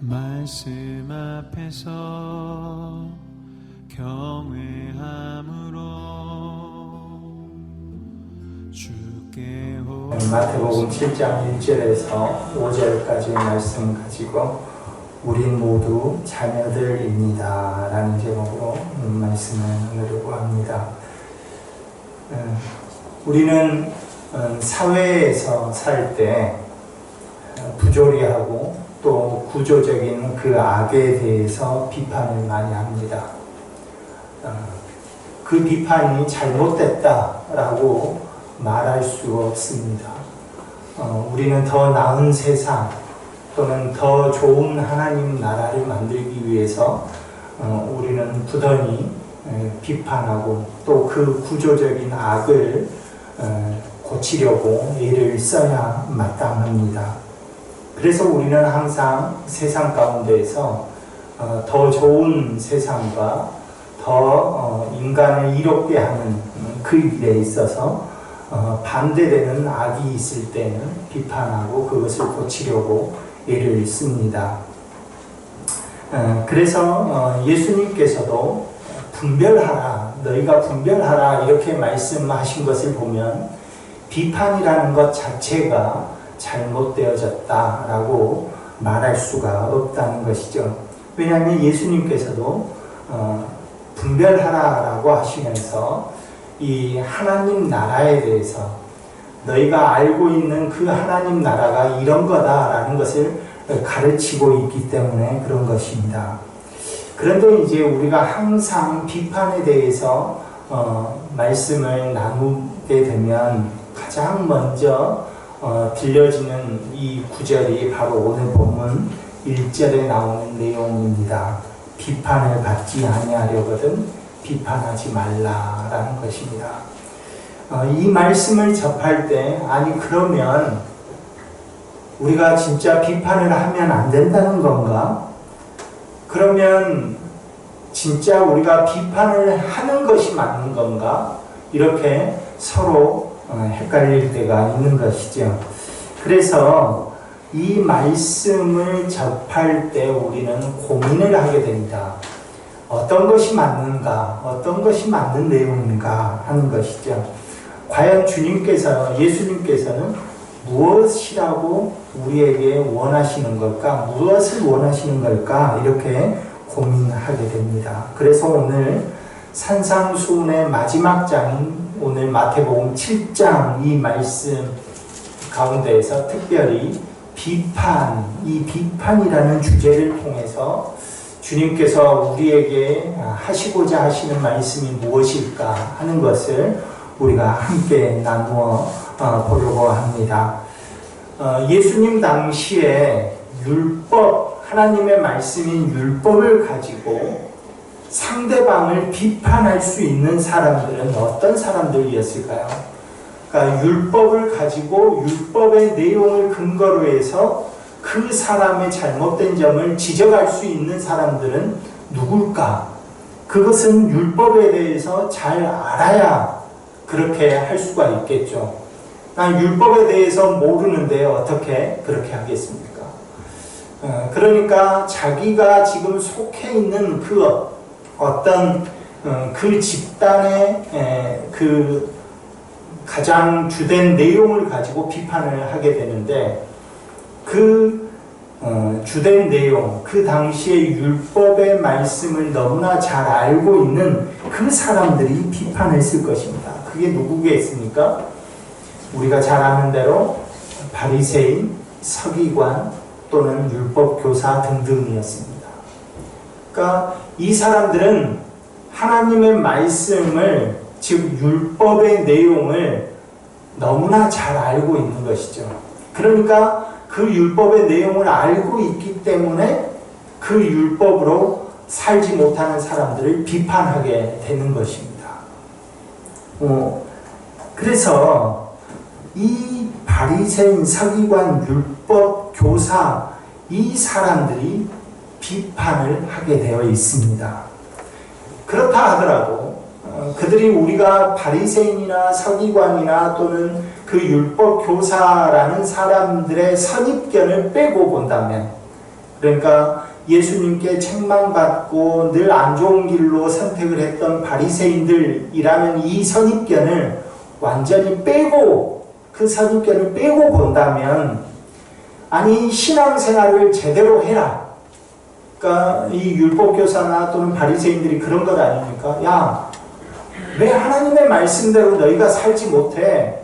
말씀 앞에서 경외함으로 주께 마태복음 7장 1절에서 5절까지의 말씀 가지고 우린 모두 자녀들입니다 라는 제목으로 말씀을 나누려고 합니다. 우리는 사회에서 살 때 부조리하고 또 구조적인 그 악에 대해서 비판을 많이 합니다. 그 비판이 잘못됐다라고 말할 수 없습니다. 우리는 더 나은 세상 또는 더 좋은 하나님 나라를 만들기 위해서 우리는 부단히 비판하고 또 그 구조적인 악을 고치려고 애를 써야 마땅합니다. 그래서 우리는 항상 세상 가운데에서 더 좋은 세상과 더 인간을 이롭게 하는 그 일에 있어서 반대되는 악이 있을 때는 비판하고 그것을 고치려고 애를 씁니다. 그래서 예수님께서도 분별하라, 너희가 분별하라 이렇게 말씀하신 것을 보면 비판이라는 것 자체가 잘못되어졌다라고 말할 수가 없다는 것이죠. 왜냐하면 예수님께서도 분별하라라고 하시면서 이 하나님 나라에 대해서 너희가 알고 있는 그 하나님 나라가 이런 거다라는 것을 가르치고 있기 때문에 그런 것입니다. 그런데 이제 우리가 항상 비판에 대해서 말씀을 나누게 되면 가장 먼저 들려지는 이 구절이 바로 오늘 본문 1절에 나오는 내용입니다. 비판을 받지 아니하려거든 비판하지 말라라는 것입니다. 이 말씀을 접할 때 아니 그러면 우리가 진짜 비판을 하면 안 된다는 건가? 그러면 진짜 우리가 비판을 하는 것이 맞는 건가? 이렇게 서로 헷갈릴 때가 있는 것이죠. 그래서 이 말씀을 접할 때 우리는 고민을 하게 됩니다. 어떤 것이 맞는가? 어떤 것이 맞는 내용인가? 하는 것이죠. 과연 예수님께서는 무엇이라고 우리에게 원하시는 걸까? 무엇을 원하시는 걸까? 이렇게 고민하게 됩니다. 그래서 오늘 산상수훈의 마지막 장인 오늘 마태복음 7장 이 말씀 가운데에서 특별히 이 비판이라는 주제를 통해서 주님께서 우리에게 하시고자 하시는 말씀이 무엇일까 하는 것을 우리가 함께 나누어 보려고 합니다. 예수님 당시에 하나님의 말씀인 율법을 가지고 상대방을 비판할 수 있는 사람들은 어떤 사람들이었을까요? 그러니까 율법을 가지고 율법의 내용을 근거로 해서 그 사람의 잘못된 점을 지적할 수 있는 사람들은 누굴까? 그것은 율법에 대해서 잘 알아야 그렇게 할 수가 있겠죠. 율법에 대해서 모르는데 어떻게 그렇게 하겠습니까? 그러니까 자기가 지금 속해 있는 그 어떤 그 집단의 그 가장 주된 내용을 가지고 비판을 하게 되는데 그 주된 내용, 그 당시의 율법의 말씀을 너무나 잘 알고 있는 그 사람들이 비판을 쓸 것입니다. 그게 누구겠습니까? 우리가 잘 아는 대로 바리새인, 서기관 또는 율법교사 등등이었습니다. 그러니까 이 사람들은 하나님의 말씀을 즉 율법의 내용을 너무나 잘 알고 있는 것이죠. 그러니까 그 율법의 내용을 알고 있기 때문에 그 율법으로 살지 못하는 사람들을 비판하게 되는 것입니다. 그래서 이 바리새인, 서기관, 율법 교사 이 사람들이 비판을 하게 되어 있습니다. 그렇다 하더라도 그들이 우리가 바리새인이나 서기관이나 또는 그 율법 교사라는 사람들의 선입견을 빼고 본다면 그러니까 예수님께 책망받고 늘 안 좋은 길로 선택을 했던 바리새인들이라는 이 선입견을 완전히 빼고, 그 선입견을 빼고 본다면, 아니 신앙생활을 제대로 해라. 그러니까 이 율법교사나 또는 바리새인들이 그런 것 아닙니까? 야, 왜 하나님의 말씀대로 너희가 살지 못해?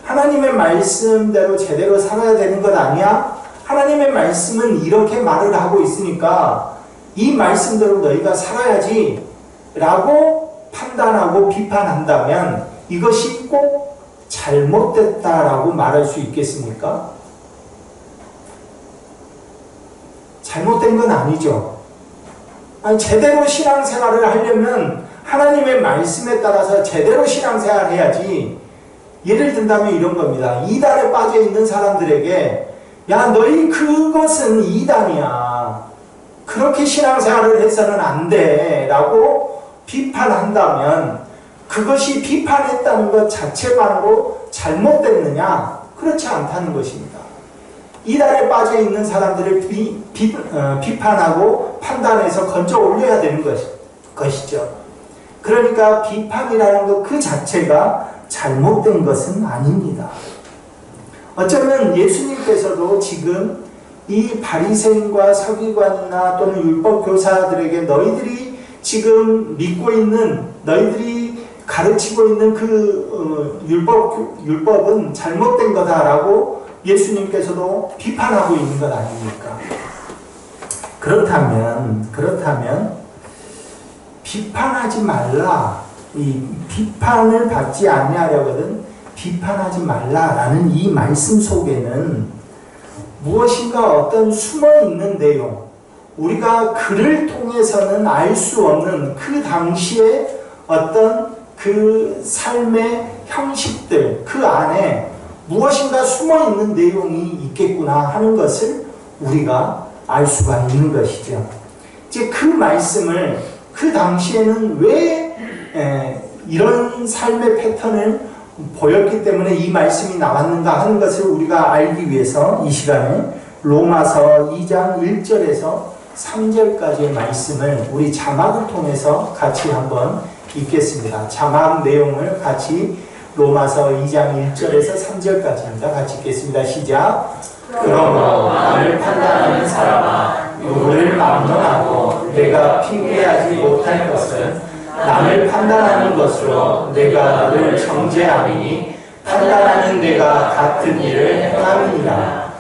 하나님의 말씀대로 제대로 살아야 되는 것 아니야? 하나님의 말씀은 이렇게 말을 하고 있으니까 이 말씀대로 너희가 살아야지 라고 판단하고 비판한다면 이것이 꼭 잘못됐다라고 말할 수 있겠습니까? 잘못된 건 아니죠. 아니, 제대로 신앙생활을 하려면 하나님의 말씀에 따라서 제대로 신앙생활을 해야지. 예를 든다면 이런 겁니다. 이단에 빠져 있는 사람들에게 야, 너희 그것은 이단이야. 그렇게 신앙생활을 해서는 안 돼. 라고 비판한다면 그것이 비판했다는 것 자체만으로 잘못됐느냐? 그렇지 않다는 것입니다. 이단에 빠져 있는 사람들을 비판하고 판단해서 건져 올려야 되는 것이죠. 그러니까 비판이라는 것 그 자체가 잘못된 것은 아닙니다. 어쩌면 예수님께서도 지금 이 바리새인과 서기관이나 또는 율법교사들에게 너희들이 지금 믿고 있는, 너희들이 가르치고 있는 그 율법은 잘못된 거다라고 예수님께서도 비판하고 있는 것 아닙니까? 그렇다면 비판하지 말라. 이 비판을 받지 아니하려거든 비판하지 말라라는 이 말씀 속에는 무엇인가 어떤 숨어있는 내용, 우리가 글을 통해서는 알 수 없는 그 당시에 어떤 그 삶의 형식들, 그 안에 무엇인가 숨어있는 내용이 있겠구나 하는 것을 우리가 알 수가 있는 것이죠. 이제 그 말씀을 그 당시에는 왜 이런 삶의 패턴을 보였기 때문에 이 말씀이 나왔는가 하는 것을 우리가 알기 위해서 이 시간에 로마서 2장 1절에서 3절까지의 말씀을 우리 자막을 통해서 같이 한번 읽겠습니다. 자막 내용을 같이 로마서 2장 1절에서 3절까지입니다. 같이 읽겠습니다. 시작. 그러므로 남을 판단하는 사람아, 누구를 막론하고 내가 핑계하지 못할 것은 남을 판단하는 것으로 내가 너를 정죄함이니 판단하는 내가 같은 일을 행함이니라.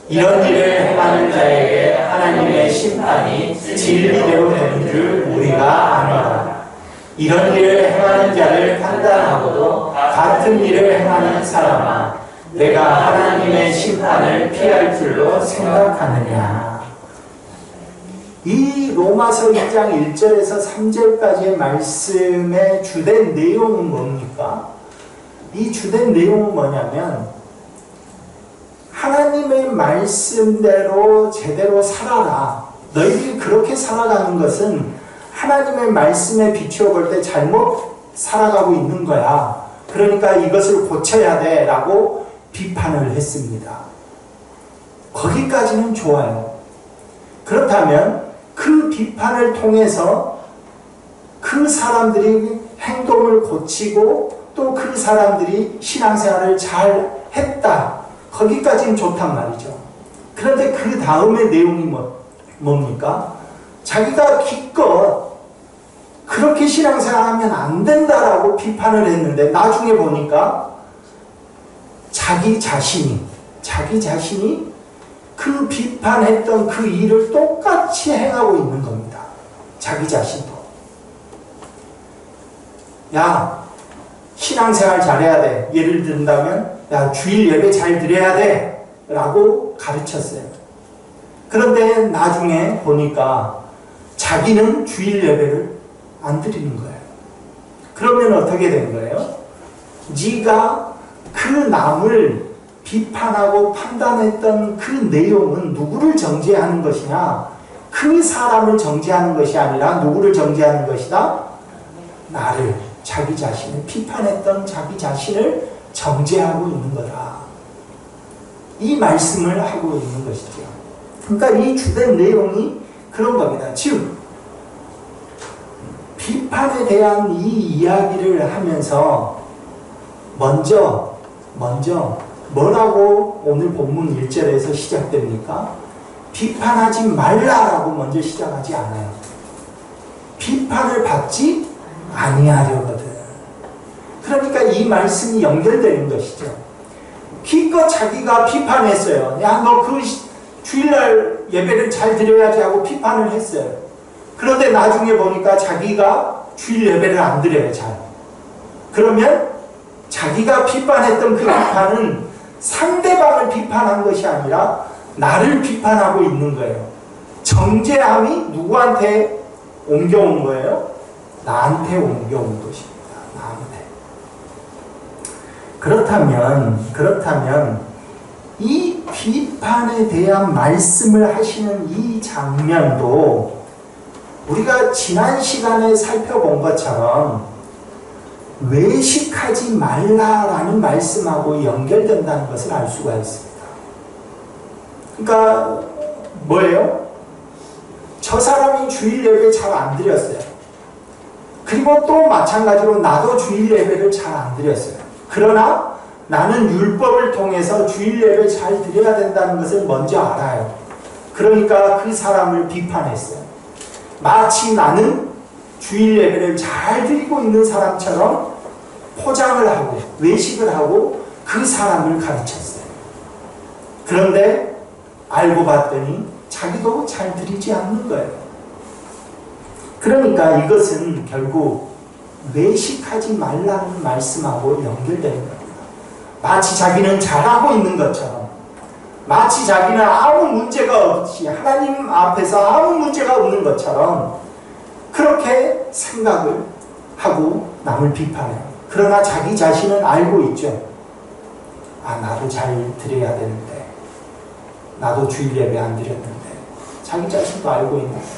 이런 일을 행하는 자에게 하나님의 심판이 진리대로 되는 줄 우리가 아노라. 이런 일을 행하는 자를 판단하고도 같은 일을 행하는 사람아, 내가 하나님의 심판을 피할 줄로 생각하느냐. 이 로마서 2장 1절에서 3절까지의 말씀의 주된 내용은 뭡니까? 이 주된 내용은 뭐냐면 하나님의 말씀대로 제대로 살아라. 너희들이 그렇게 살아가는 것은 하나님의 말씀에 비추어 볼 때 잘못 살아가고 있는 거야. 그러니까 이것을 고쳐야 돼 라고 비판을 했습니다. 거기까지는 좋아요. 그렇다면 그 비판을 통해서 그 사람들이 행동을 고치고 또 그 사람들이 신앙생활을 잘 했다. 거기까지는 좋단 말이죠. 그런데 그 다음의 내용이 뭡니까? 자기가 기껏 그렇게 신앙생활하면 안 된다라고 비판을 했는데 나중에 보니까 자기 자신이 그 비판했던 그 일을 똑같이 행하고 있는 겁니다. 자기 자신도. 야, 신앙생활 잘해야 돼. 예를 든다면 야, 주일 예배 잘 드려야 돼 라고 가르쳤어요. 그런데 나중에 보니까 자기는 주일 예배를 안 드리는 거예요. 그러면 어떻게 된 거예요? 네가 그 남을 비판하고 판단했던 그 내용은 누구를 정죄하는 것이냐? 그 사람을 정죄하는 것이 아니라 누구를 정죄하는 것이다? 나를, 자기 자신을 비판했던 자기 자신을 정죄하고 있는 거다. 이 말씀을 하고 있는 것이죠. 그러니까 이 주된 내용이 그런 겁니다. 즉 비판에 대한 이 이야기를 하면서 먼저 뭐라고 오늘 본문 1절에서 시작됩니까? 비판하지 말라라고 먼저 시작하지 않아요. 비판을 받지 아니하려거든. 그러니까 이 말씀이 연결되는 것이죠. 기껏 자기가 비판했어요. 야, 너 그 주일날 예배를 잘 드려야지 하고 비판을 했어요. 그런데 나중에 보니까 자기가 주일 예배를 안 드려요, 잘. 그러면 자기가 비판했던 그 비판은 상대방을 비판한 것이 아니라 나를 비판하고 있는 거예요. 정죄함이 누구한테 옮겨온 거예요? 나한테 옮겨온 것입니다. 나한테. 그렇다면 이 비판에 대한 말씀을 하시는 이 장면도 우리가 지난 시간에 살펴본 것처럼 외식하지 말라라는 말씀하고 연결된다는 것을 알 수가 있습니다. 그러니까 뭐예요? 저 사람이 주일 예배 잘 안 드렸어요. 그리고 또 마찬가지로 나도 주일 예배를 잘 안 드렸어요. 그러나 나는 율법을 통해서 주일 예배 잘 드려야 된다는 것을 먼저 알아요. 그러니까 그 사람을 비판했어요. 마치 나는 주일 예배를 잘 드리고 있는 사람처럼 포장을 하고 외식을 하고 그 사람을 가르쳤어요. 그런데 알고 봤더니 자기도 잘 드리지 않는 거예요. 그러니까 이것은 결국 외식하지 말라는 말씀하고 연결되는 겁니다. 마치 자기는 잘하고 있는 것처럼, 마치 자기는 아무 문제가 없이 하나님 앞에서 아무 문제가 없는 것처럼 그렇게 생각을 하고 남을 비판해요. 그러나 자기 자신은 알고 있죠. 아, 나도 잘 드려야 되는데, 나도 주일 예배 안 드렸는데, 자기 자신도 알고 있는 거예요.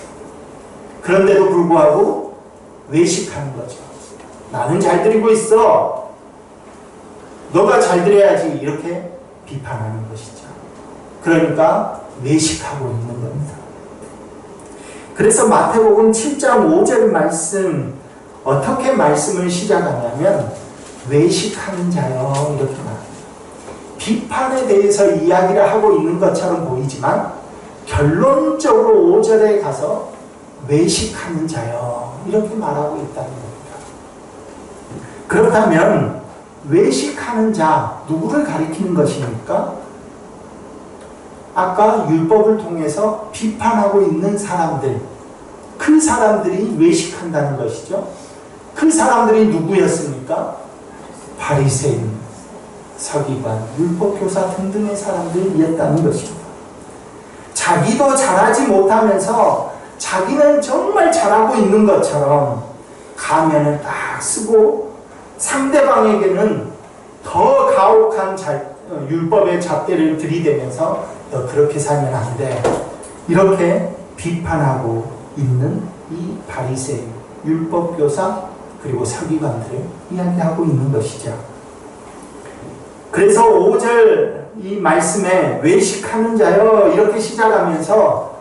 그런데도 불구하고 외식하는 거죠. 나는 잘 드리고 있어. 너가 잘 드려야지. 이렇게 비판하는 것이죠. 그러니까 외식하고 있는 겁니다. 그래서 마태복음 7장 5절 말씀 어떻게 말씀을 시작하냐면 외식하는 자여 이렇게 말합니다. 비판에 대해서 이야기를 하고 있는 것처럼 보이지만 결론적으로 5절에 가서 외식하는 자여 이렇게 말하고 있다는 겁니다. 그렇다면 외식하는 자 누구를 가리키는 것입니까? 아까 율법을 통해서 비판하고 있는 사람들, 그 사람들이 외식한다는 것이죠. 그 사람들이 누구였습니까? 바리새인, 서기관, 율법교사 등등의 사람들이었다는 것입니다. 자기도 잘하지 못하면서 자기는 정말 잘하고 있는 것처럼 가면을 딱 쓰고 상대방에게는 더 가혹한 율법의 잣대를 들이대면서 너 그렇게 살면 안 돼. 이렇게 비판하고 있는 이 바리새인, 율법교사 그리고 서기관들을 이야기하고 있는 것이죠. 그래서 5절 이 말씀에 외식하는 자여 이렇게 시작하면서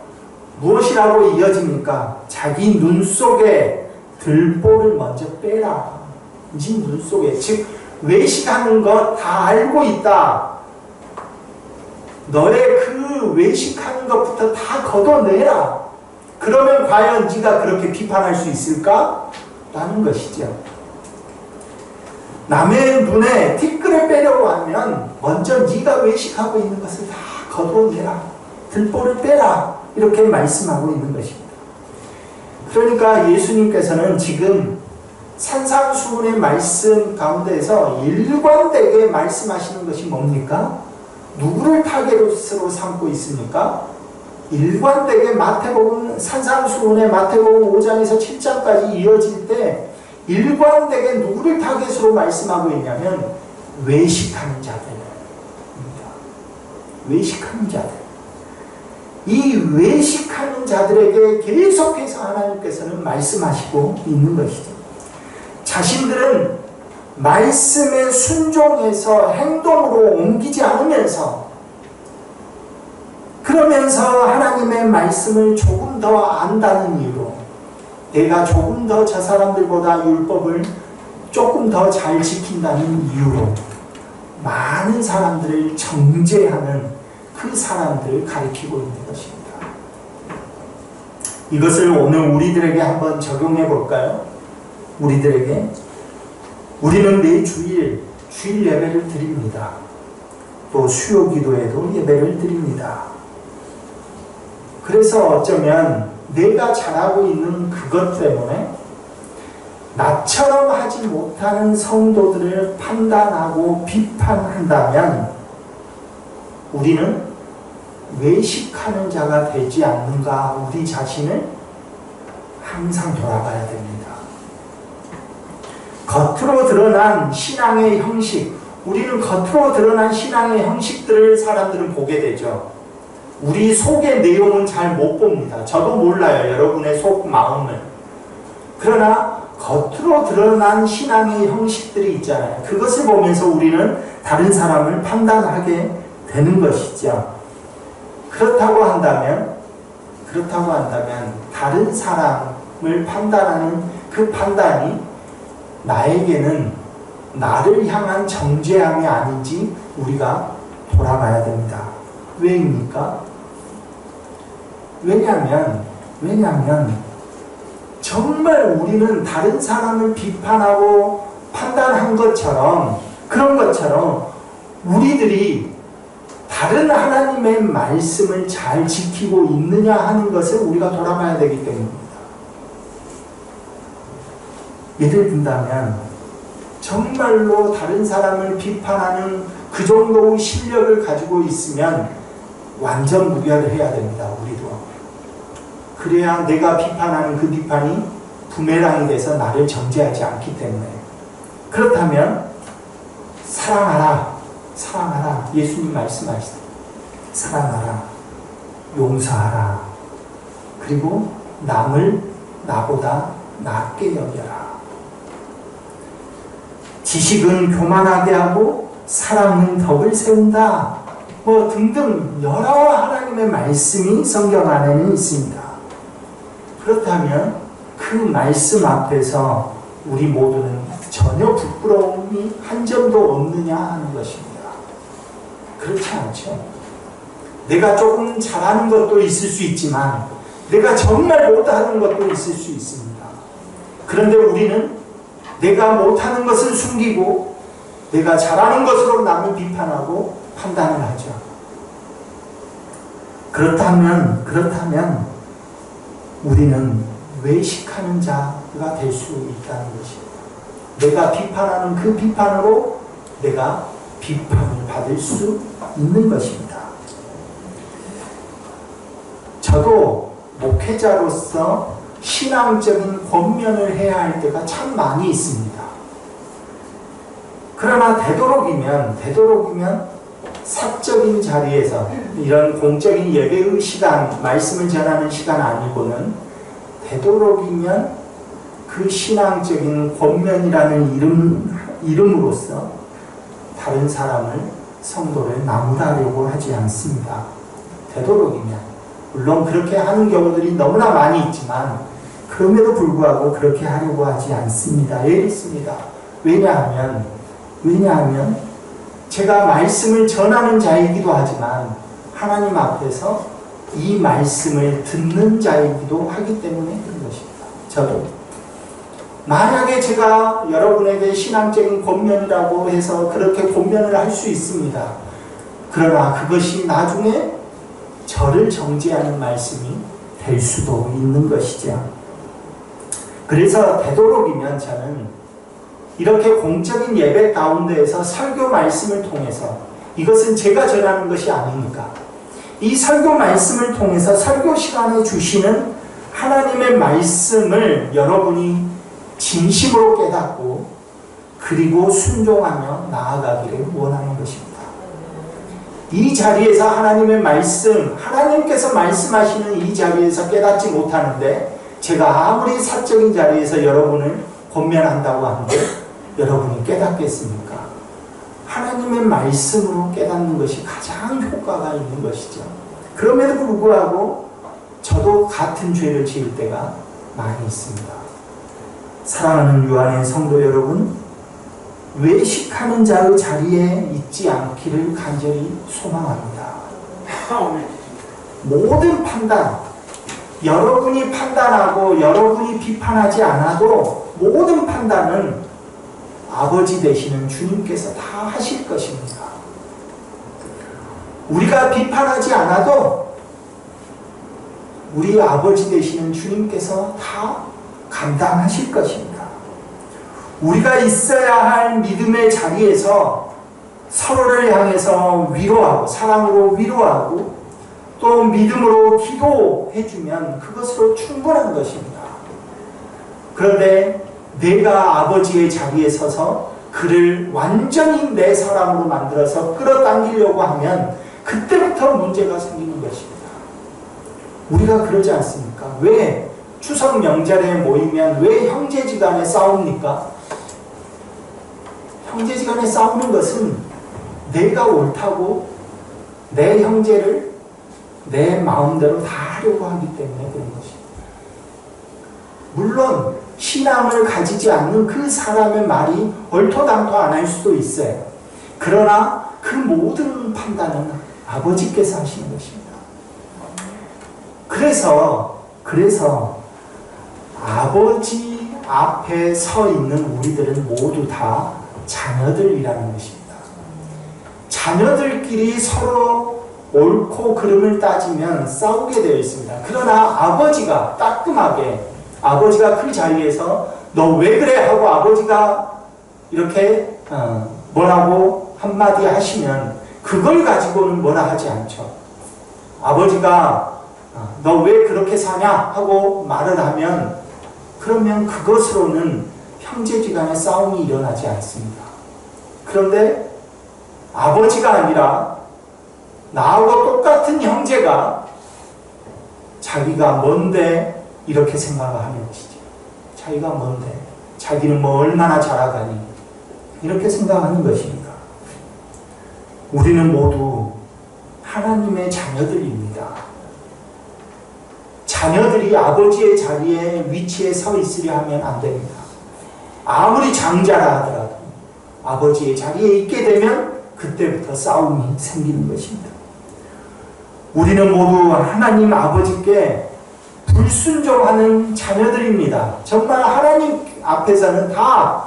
무엇이라고 이어집니까? 자기 눈 속에 들보를 먼저 빼라. 네 눈 속에, 즉 외식하는 것 다 알고 있다. 너의 그 외식하는 것부터 다 걷어내라. 그러면 과연 네가 그렇게 비판할 수 있을까? 라는 것이죠. 남의 눈에 티끌을 빼려고 하면 먼저 네가 외식하고 있는 것을 다 걷어내라. 들보를 빼라. 이렇게 말씀하고 있는 것입니다. 그러니까 예수님께서는 지금 산상수훈의 말씀 가운데에서 일관되게 말씀하시는 것이 뭡니까? 누구를 타겟으로 삼고 있습니까? 일관되게 마태복음 산상수훈의 마태복음 5장에서 7장까지 이어질 때 일관되게 누구를 타겟으로 말씀하고 있냐면 외식하는 자들입니다. 외식하는 자들. 이 외식하는 자들에게 계속해서 하나님께서는 말씀하시고 있는 것이죠. 자신들은 말씀에 순종해서 행동으로 옮기지 않으면서 그러면서 하나님의 말씀을 조금 더 안다는 이유로, 내가 조금 더 저 사람들보다 율법을 조금 더 잘 지킨다는 이유로 많은 사람들을 정죄하는 그 사람들을 가리키고 있는 것입니다. 이것을 오늘 우리들에게 한번 적용해 볼까요? 우리는 매 주일 예배를 드립니다. 또 수요 기도에도 예배를 드립니다. 그래서 어쩌면 내가 잘하고 있는 그것 때문에 나처럼 하지 못하는 성도들을 판단하고 비판한다면 우리는 외식하는 자가 되지 않는가, 우리 자신을 항상 돌아봐야 됩니다. 겉으로 드러난 신앙의 형식, 우리는 겉으로 드러난 신앙의 형식들을 사람들은 보게 되죠. 우리 속의 내용은 잘 못 봅니다. 저도 몰라요, 여러분의 속 마음을. 그러나 겉으로 드러난 신앙의 형식들이 있잖아요. 그것을 보면서 우리는 다른 사람을 판단하게 되는 것이죠. 그렇다고 한다면 다른 사람을 판단하는 그 판단이 나에게는 나를 향한 정죄함이 아닌지 우리가 돌아봐야 됩니다. 왜입니까? 왜냐하면 정말 우리는 다른 사람을 비판하고 판단한 것처럼, 그런 것처럼 우리들이 다른 하나님의 말씀을 잘 지키고 있느냐 하는 것을 우리가 돌아봐야 되기 때문입니다. 예를 든다면 정말로 다른 사람을 비판하는 그 정도의 실력을 가지고 있으면 완전 무결해야 됩니다. 우리도. 그래야 내가 비판하는 그 비판이 부메랑이 돼서 나를 정죄하지 않기 때문에. 그렇다면 사랑하라. 예수님 말씀하시다. 사랑하라. 용서하라. 그리고 남을 나보다 낫게 여겨라. 지식은 교만하게 하고 사랑은 덕을 세운다. 등등 여러 하나님의 말씀이 성경 안에는 있습니다. 그렇다면 그 말씀 앞에서 우리 모두는 전혀 부끄러움이 한 점도 없느냐 하는 것입니다. 그렇지 않죠. 내가 조금 잘하는 것도 있을 수 있지만 내가 정말 못하는 것도 있을 수 있습니다. 그런데 우리는 내가 못하는 것을 숨기고 내가 잘하는 것으로 남을 비판하고 판단을 하죠. 그렇다면 우리는 외식하는 자가 될 수 있다는 것입니다. 내가 비판하는 그 비판으로 내가 비판을 받을 수 있는 것입니다. 저도 목회자로서 신앙적인 권면을 해야 할 때가 참 많이 있습니다. 그러나 되도록이면 사적인 자리에서, 이런 공적인 예배의 시간, 말씀을 전하는 시간 아니고는 되도록이면 그 신앙적인 권면이라는 이름으로써 다른 사람을, 성도를 나무라려고 하지 않습니다. 되도록이면. 물론 그렇게 하는 경우들이 너무나 많이 있지만 그럼에도 불구하고 그렇게 하려고 하지 않습니다. 애있습니다. 왜냐하면 제가 말씀을 전하는 자이기도 하지만 하나님 앞에서 이 말씀을 듣는 자이기도 하기 때문에 그런 것입니다. 저도 만약에 제가 여러분에게 신앙적인 권면이라고 해서 그렇게 권면을 할 수 있습니다. 그러나 그것이 나중에 저를 정죄하는 말씀이 될 수도 있는 것이죠. 그래서 되도록이면 저는 이렇게 공적인 예배 가운데에서 설교 말씀을 통해서, 이것은 제가 전하는 것이 아니니까, 이 설교 말씀을 통해서 설교 시간에 주시는 하나님의 말씀을 여러분이 진심으로 깨닫고 그리고 순종하며 나아가기를 원하는 것입니다. 이 자리에서 하나님의 말씀, 하나님께서 말씀하시는 이 자리에서 깨닫지 못하는데 제가 아무리 사적인 자리에서 여러분을 권면한다고 하는데 여러분이 깨닫겠습니까? 하나님의 말씀으로 깨닫는 것이 가장 효과가 있는 것이죠. 그럼에도 불구하고 저도 같은 죄를 지을 때가 많이 있습니다. 사랑하는 유한의 성도 여러분, 외식하는 자의 자리에 있지 않기를 간절히 소망합니다. 모든 판단, 여러분이 판단하고 여러분이 비판하지 않아도 모든 판단은 아버지 되시는 주님께서 다 하실 것입니다. 우리가 비판하지 않아도 우리 아버지 되시는 주님께서 다 감당하실 것입니다. 우리가 있어야 할 믿음의 자리에서 서로를 향해서 위로하고 사랑으로 위로하고 또 믿음으로 기도해주면 그것으로 충분한 것입니다. 그런데 내가 아버지의 자리에 서서 그를 완전히 내 사람으로 만들어서 끌어당기려고 하면 그때부터 문제가 생기는 것입니다. 우리가 그러지 않습니까? 왜 추석 명절에 모이면 왜 형제지간에 싸웁니까? 형제지간에 싸우는 것은 내가 옳다고 내 형제를 내 마음대로 다 하려고 하기 때문에 그런 것입니다. 물론 신앙을 가지지 않는 그 사람의 말이 얼토당토 안 할 수도 있어요. 그러나 그 모든 판단은 아버지께서 하시는 것입니다. 그래서 아버지 앞에 서 있는 우리들은 모두 다 자녀들이라는 것입니다. 자녀들끼리 서로 옳고 그름을 따지면 싸우게 되어 있습니다. 그러나 아버지가 따끔하게 아버지가 그 자리에서 너 왜 그래? 하고 아버지가 이렇게 뭐라고 한마디 하시면 그걸 가지고는 뭐라 하지 않죠. 아버지가 너 왜 그렇게 사냐? 하고 말을 하면 그러면 그것으로는 형제지간의 싸움이 일어나지 않습니다. 그런데 아버지가 아니라 나하고 똑같은 형제가 자기가 뭔데 이렇게 생각을 하는 것이죠. 자기가 뭔데? 자기는 뭐 얼마나 잘하다니? 이렇게 생각하는 것입니다. 우리는 모두 하나님의 자녀들입니다. 자녀들이 아버지의 자리에 위치에 서 있으려 하면 안 됩니다. 아무리 장자라 하더라도 아버지의 자리에 있게 되면 그때부터 싸움이 생기는 것입니다. 우리는 모두 하나님 아버지께 불순종하는 자녀들입니다. 정말 하나님 앞에서는 다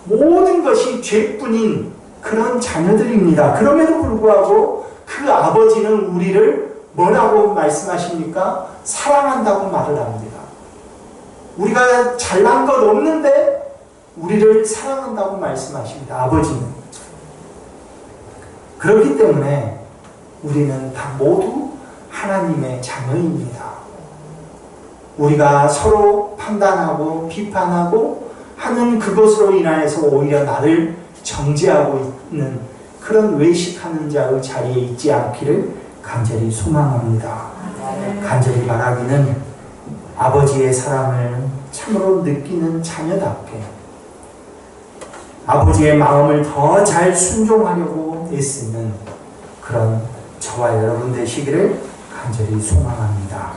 모든 것이 죄뿐인 그런 자녀들입니다. 그럼에도 불구하고 그 아버지는 우리를 뭐라고 말씀하십니까? 사랑한다고 말을 합니다. 우리가 잘난 것 없는데 우리를 사랑한다고 말씀하십니다. 아버지는. 그렇기 때문에 우리는 다 모두 하나님의 자녀입니다. 우리가 서로 판단하고 비판하고 하는 그것으로 인하여서 오히려 나를 정죄하고 있는 그런 외식하는 자의 자리에 있지 않기를 간절히 소망합니다. 간절히 바라기는 아버지의 사랑을 참으로 느끼는 자녀답게 아버지의 마음을 더 잘 순종하려고 애쓰는 그런 저와 여러분 되시기를 간절히 소망합니다.